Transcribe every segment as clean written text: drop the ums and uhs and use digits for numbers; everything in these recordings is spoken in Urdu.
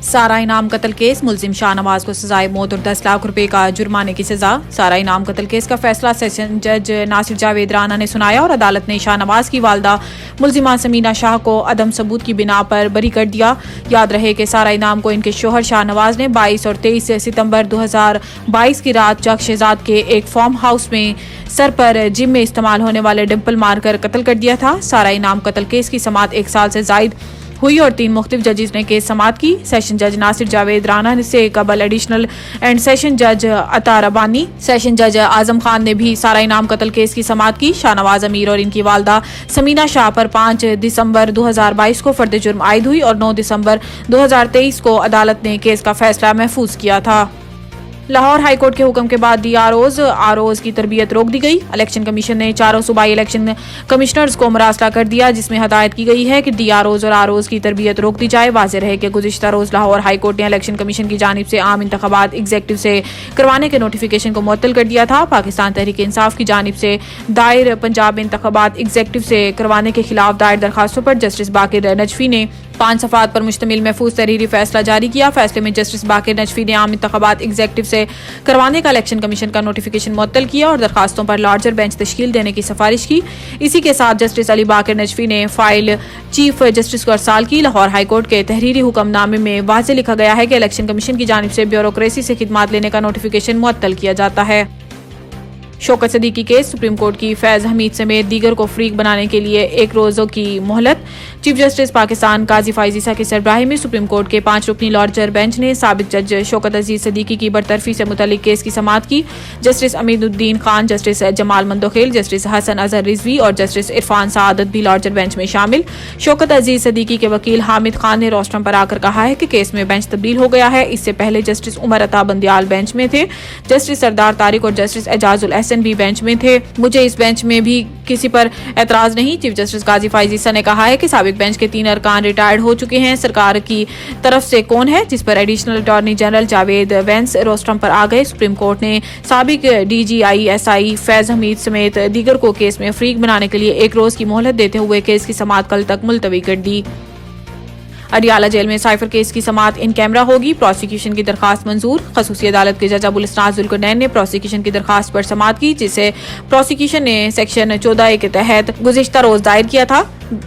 سارا انعام قتل کیس، ملزم شاہ نواز کو سزائے موت اور 10 لاکھ روپے کا جرمانے کی سزا۔ سارا انعام قتل کیس کا فیصلہ سیشن جج ناصر جاوید رانا نے سنایا اور عدالت نے شاہ نواز کی والدہ ملزمہ سمینہ شاہ کو عدم ثبوت کی بنا پر بری کر دیا۔ یاد رہے کہ سارا انعام کو ان کے شوہر شاہ نواز نے 22 اور 23 ستمبر 2022 کی رات چک شہزاد کے ایک فارم ہاؤس میں سر پر جم میں استعمال ہونے والے ڈمپل مار کر قتل کر دیا تھا۔ سارا انعام قتل کیس کی سماعت 1 سال سے زائد ہوئی اور 3 مختلف ججز نے کیس سماعت کی۔ سیشن جج ناصر جاوید رانا سے قبل ایڈیشنل اینڈ سیشن جج عطا ربانی، سیشن جج اعظم خان نے بھی سارا انعام قتل کیس کی سماعت کی۔ شاہ نواز امیر اور ان کی والدہ سمینہ شاہ پر 5 دسمبر 2022 کو فرد جرم عائد ہوئی اور 9 دسمبر 2023 کو عدالت نے کیس کا فیصلہ محفوظ کیا تھا۔ لاہور ہائی کورٹ کے حکم کے بعد ڈی آر اوز کی تربیت روک دی گئی۔ الیکشن کمیشن نے 4 صوبائی الیکشن کمشنرز کو مراسلہ کر دیا، جس میں ہدایت کی گئی ہے کہ ڈی آر اوز اور آر اوز کی تربیت روک دی جائے۔ واضح رہے کہ گزشتہ روز لاہور ہائی کورٹ نے الیکشن کمیشن کی جانب سے عام انتخابات ایگزیکٹو سے کروانے کے نوٹیفیکیشن کو معطل کر دیا تھا۔ پاکستان تحریک انصاف کی جانب سے دائر پنجاب انتخابات ایگزیکٹو سے کروانے کے خلاف دائر درخواستوں پر جسٹس باقر نجفی نے 5 صفحات پر مشتمل محفوظ تحریری فیصلہ جاری کیا۔ فیصلے میں جسٹس باقر نجفی نے عام انتخابات ایگزیکٹو سے کروانے کا الیکشن کمیشن کا نوٹیفیکیشن معطل کیا اور درخواستوں پر لارجر بینچ تشکیل دینے کی سفارش کی۔ اسی کے ساتھ جسٹس علی باقر نجفی نے فائل چیف جسٹس کو ارسال کی۔ لاہور ہائی کورٹ کے تحریری حکم نامے میں واضح لکھا گیا ہے کہ الیکشن کمیشن کی جانب سے بیوروکریسی سے خدمات لینے کا نوٹیفیکیشن معطل کیا جاتا ہے۔ شوکت صدیقی کیس، سپریم کورٹ کی فیض حمید سمیت دیگر کو فریق بنانے کے لیے 1 روزوں کی مہلت۔ چیف جسٹس پاکستان قاضی فائز عیسیٰ کی سربراہی میں سپریم کورٹ کے 5 رکنی لارجر بینچ نے سابق جج شوکت عزیز صدیقی کی برطرفی سے متعلق کیس کی سماعت کی۔ جسٹس امین الدین خان، جسٹس جمال مندوخیل، جسٹس حسن اظہر رضوی اور جسٹس عرفان سعادت بھی لارجر بینچ میں شامل۔ شوکت عزیز صدیقی کے وکیل حامد خان نے روسٹرم پر آ کر کہا ہے کہ کیس میں بینچ تبدیل ہو گیا ہے۔ اس سے پہلے جسٹس عمر عطا بندیال بینچ میں تھے، جسٹس سردار طارق اور جسٹس اعجاز الاحسن بھی بینچ میں تھے۔ مجھے اس بینچ میں بھی کسی پر اعتراض نہیں۔ چیف جسٹس قاضی فائز عیسیٰ نے کہا ہے کہ سابق بینچ کے 3 ارکان ریٹائرڈ ہو چکے ہیں۔ سرکار کی طرف سے کون ہے؟ جس پر additional attorney general Javed Wains rostrum پر آ گئے۔ سپریم کورٹ نے سابق D G I S I فیض حمید سمیت دیگر کو کیس میں فریق بنانے کے لیے 1 روز کی مہلت دیتے ہوئے کیس کی سماعت کل تک ملتوی کر دی۔ اڈیالہ جیل میں سائفر کیس کی سماعت ان کیمرہ ہوگی، پروسیکیوشن کی درخواست منظور۔ خصوصی عدالت کے جج ابوالاسناد ذوالقرنین نے پروسیکیوشن کی درخواست پر سماعت کی، جسے پروسیکیوشن نے سیکشن 14A کے تحت گزشتہ روز دائر کیا تھا۔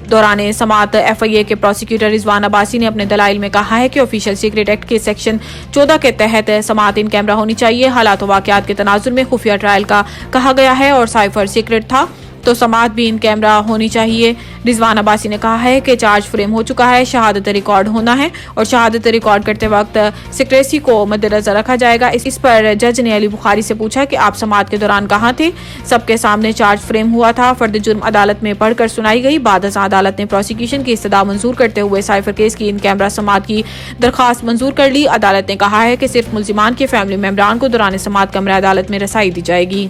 دوران سماعت ایف آئی اے کے پروسیکیوٹر رضوان عباسی نے اپنے دلائل میں کہا ہے کہ آفیشیل سیکرٹ ایکٹ کے سیکشن 14 کے تحت سماعت ان کیمرہ ہونی چاہیے۔ حالات و واقعات کے تناظر میں خفیہ ٹرائل کا کہا گیا ہے اور سائفر سیکرٹ تھا تو سماعت بھی ان کیمرہ ہونی چاہیے۔ رضوان عباسی نے کہا ہے کہ چارج فریم ہو چکا ہے، شہادت ریکارڈ ہونا ہے اور شہادت ریکارڈ کرتے وقت سیکریسی کو مد نظر رکھا جائے گا۔ اس پر جج نے علی بخاری سے پوچھا کہ آپ سماعت کے دوران کہاں تھے؟ سب کے سامنے چارج فریم ہوا تھا۔ فرد جرم عدالت میں پڑھ کر سنائی گئی۔ بعد ازاں عدالت نے پروسیکیوشن کی استدعا منظور کرتے ہوئے سائفر کیس کی ان کیمرہ سماعت کی درخواست منظور کر لی۔ عدالت نے کہا ہے کہ صرف ملزمان کے فیملی ممبران کو دوران سماعت کمرہ عدالت میں رسائی دی جائے گی۔